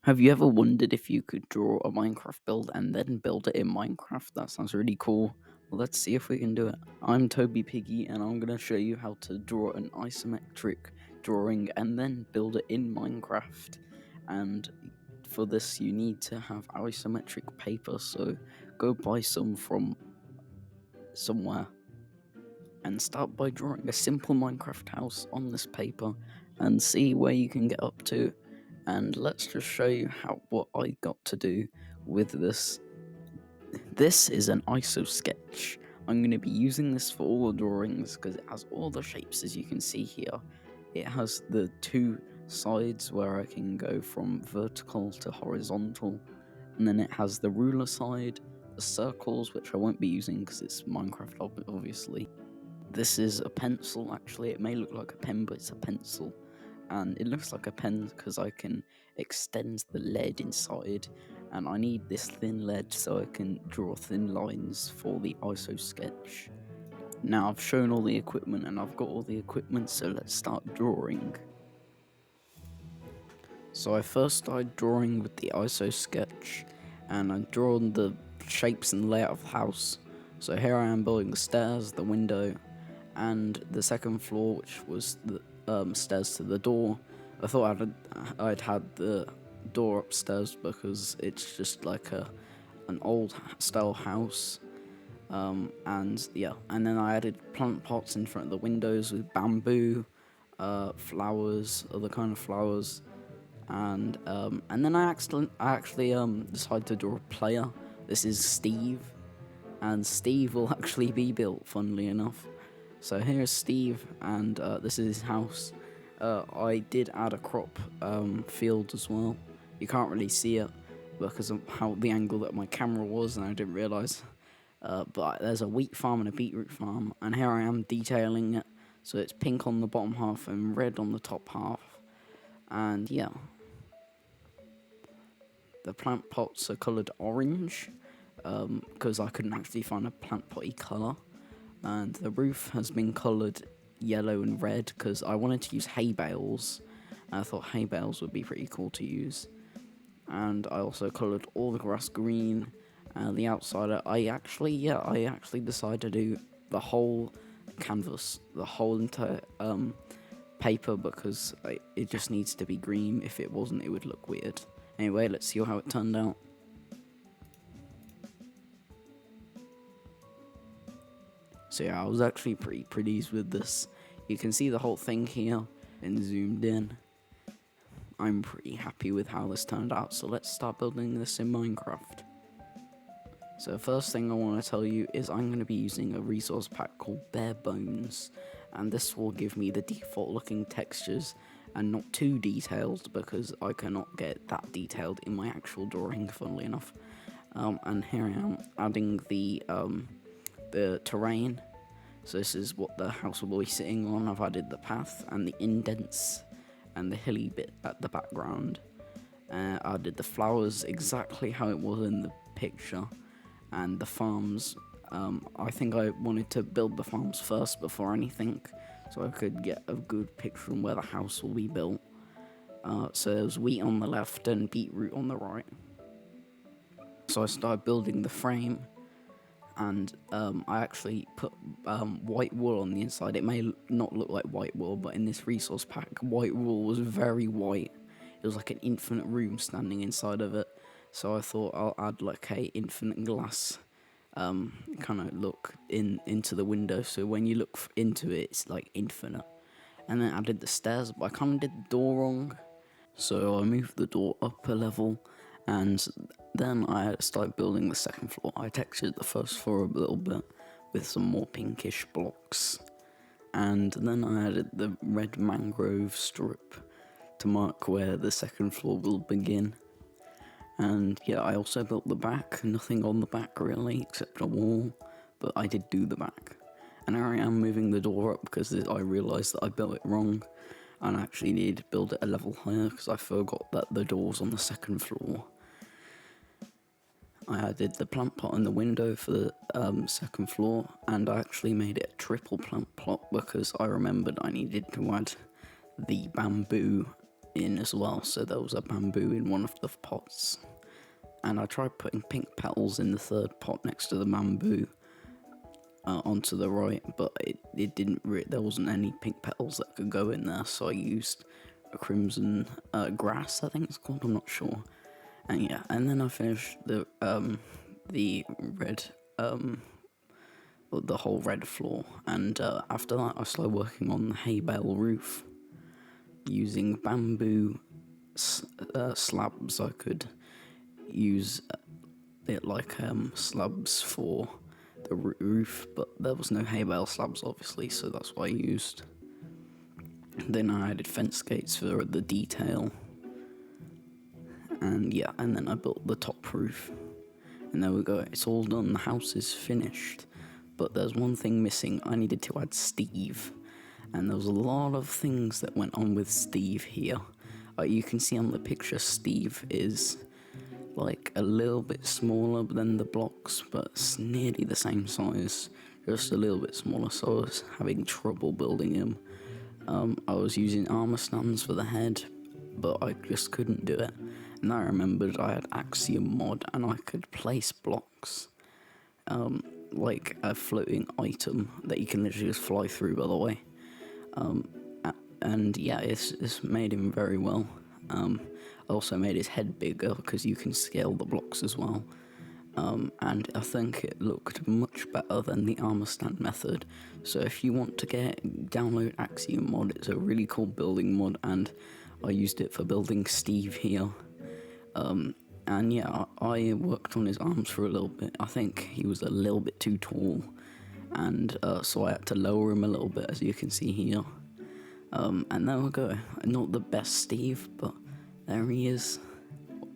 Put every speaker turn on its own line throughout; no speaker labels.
Have you ever wondered if you could draw a Minecraft build and then build it in Minecraft? That sounds really cool. Well, let's see if we can do it. I'm Toby Piggy, and I'm going to show you how to draw an isometric drawing and then build it in Minecraft. And for this, you need to have isometric paper, so go buy some from somewhere and start by drawing a simple Minecraft house on this paper and see where you can get up to. And let's just show you what I got to do with this. This is an ISO sketch. I'm going to be using this for all the drawings because it has all the shapes as you can see here. It has the two sides where I can go from vertical to horizontal, and then it has the ruler side, the circles, which I won't be using because it's Minecraft obviously. This is a pencil. Actually, it may look like a pen, but it's a pencil, and it looks like a pen because I can extend the lead inside, and I need this thin lead so I can draw thin lines for the ISO sketch. Now I've shown all the equipment and I've got all the equipment, so let's start drawing. So I first started drawing with the ISO sketch, and I've drawn the shapes and layout of the house. So here I am building the stairs, the window, and the second floor, which was the stairs to the door. I thought I'd had the door upstairs because it's just like an old style house. And yeah, and then I added plant pots in front of the windows with bamboo, flowers, other kind of flowers, and then I actually decided to draw a player. This is Steve, and Steve will actually be built, funnily enough. So here's Steve, and this is his house. I did add a crop field as well. You can't really see it because of how the angle that my camera was, and I didn't realise. But there's a wheat farm and a beetroot farm, and here I am detailing it. So it's pink on the bottom half and red on the top half. And yeah, the plant pots are coloured orange because I couldn't actually find a plant potty colour. And the roof has been coloured yellow and red because I wanted to use hay bales, and I thought hay bales would be pretty cool to use. And I also coloured all the grass green. The outside, I actually decided to do the whole canvas, the whole entire paper, because it just needs to be green. If it wasn't, it would look weird. Anyway, let's see how it turned out. So yeah, I was actually pretty pleased with this. You can see the whole thing here and zoomed in. I'm pretty happy with how this turned out, so let's start building this in Minecraft. So first thing I want to tell you is I'm going to be using a resource pack called Bare Bones, and this will give me the default looking textures and not too detailed because I cannot get that detailed in my actual drawing, funnily enough. And here I am adding the terrain. So this is what the house will be sitting on. I've added the path and the indents and the hilly bit at the background. I did the flowers exactly how it was in the picture, and the farms. I think I wanted to build the farms first before anything, so I could get a good picture on where the house will be built. So there was wheat on the left and beetroot on the right. So I started building the frame, and I actually put white wool on the inside. It may not look like white wool, but in this resource pack, white wool was very white. It was like an infinite room standing inside of it. So I thought I'll add like a infinite glass kind of look into the window. So when you look into it, it's like infinite. And then I did the stairs, but I kind of did the door wrong. So I moved the door up a level, and then I started building the second floor. I textured the first floor a little bit with some more pinkish blocks, and then I added the red mangrove strip to mark where the second floor will begin. And yeah, I also built the back. Nothing on the back really, except a wall, but I did do the back. And here I am moving the door up because I realised that I built it wrong, and I actually needed to build it a level higher because I forgot that the door's on the second floor. I added the plant pot in the window for the second floor, and I actually made it a triple plant pot because I remembered I needed to add the bamboo in as well, so there was a bamboo in one of the pots. And I tried putting pink petals in the third pot next to the bamboo onto the right, but it didn't there wasn't any pink petals that could go in there, so I used a crimson grass, I think it's called, I'm not sure. And yeah, and then I finished the red, the whole red floor, and after that I started working on the hay bale roof using bamboo slabs. I could use it like slabs for the roof, but there was no hay bale slabs obviously, so that's what I used. Then I added fence gates for the detail, and yeah, and then I built the top roof, and there we go, it's all done, the house is finished. But there's one thing missing, I needed to add Steve, and there was a lot of things that went on with Steve here. You can see on the picture Steve is like a little bit smaller than the blocks, but it's nearly the same size, just a little bit smaller, so I was having trouble building him. I was using armor stands for the head, but I just couldn't do it. And I remembered I had Axiom mod, and I could place blocks, like a floating item that you can literally just fly through, by the way. And yeah, it's made him very well. Also made his head bigger because you can scale the blocks as well. And I think it looked much better than the armor stand method. So if you want to download Axiom mod, it's a really cool building mod, and I used it for building Steve here. And yeah, I worked on his arms for a little bit. I think he was a little bit too tall, and so I had to lower him a little bit, as you can see here. And there we go. Not the best Steve, but there he is.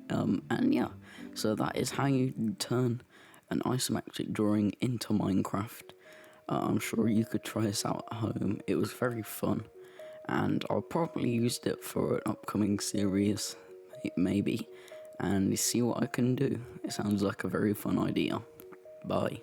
And yeah, so that is how you turn an isometric drawing into Minecraft. I'm sure you could try this out at home. It was very fun, and I'll probably use it for an upcoming series, maybe, and see what I can do. It sounds like a very fun idea. Bye.